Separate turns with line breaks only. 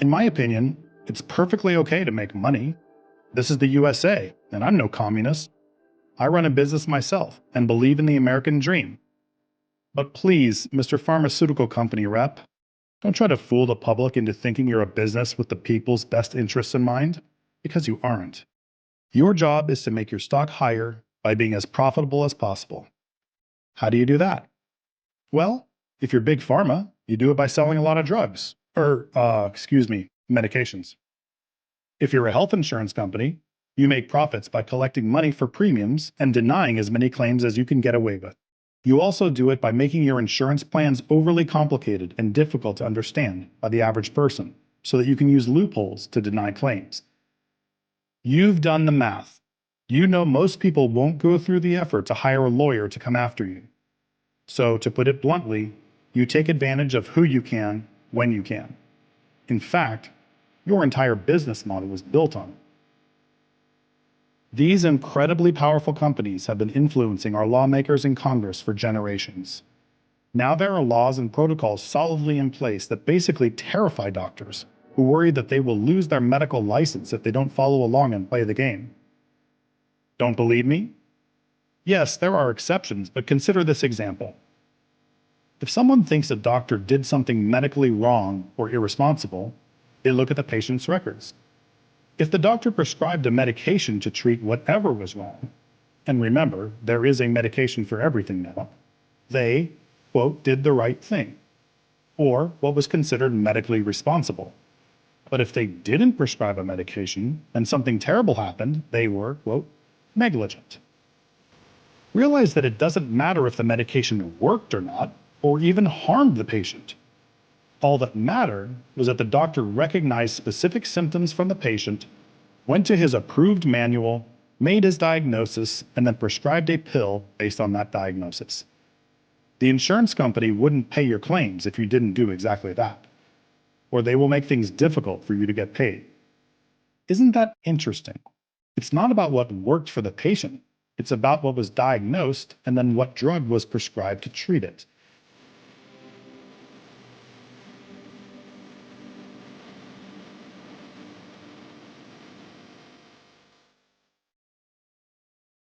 In my opinion, it's perfectly okay to make money. This is the USA, and I'm no communist. I run a business myself and believe in the American dream. But please, Mr. Pharmaceutical Company rep, don't try to fool the public into thinking you're a business with the people's best interests in mind, because you aren't. Your job is to make your stock higher by being as profitable as possible. How do you do that? Well, if you're Big Pharma, you do it by selling a lot of drugs. Medications. If you're a health insurance company, you make profits by collecting money for premiums and denying as many claims as you can get away with. You also do it by making your insurance plans overly complicated and difficult to understand by the average person, so that you can use loopholes to deny claims. You've done the math. You know most people won't go through the effort to hire a lawyer to come after you. So, to put it bluntly, you take advantage of who you can, when you can. In fact, your entire business model is built on it. These incredibly powerful companies have been influencing our lawmakers in Congress for generations. Now there are laws and protocols solidly in place that basically terrify doctors who worry that they will lose their medical license if they don't follow along and play the game. Don't believe me? Yes, there are exceptions, but consider this example. If someone thinks a doctor did something medically wrong or irresponsible, they look at the patient's records. If the doctor prescribed a medication to treat whatever was wrong, and remember, there is a medication for everything now, they, quote, did the right thing, or what was considered medically responsible. But if they didn't prescribe a medication and something terrible happened, they were, quote, negligent. Realize that it doesn't matter if the medication worked or not, or even harmed the patient. All that mattered was that the doctor recognized specific symptoms from the patient, went to his approved manual, made his diagnosis, and then prescribed a pill based on that diagnosis. The insurance company wouldn't pay your claims if you didn't do exactly that, or they will make things difficult for you to get paid. Isn't that interesting? It's not about what worked for the patient. It's about what was diagnosed and then what drug was prescribed to treat it.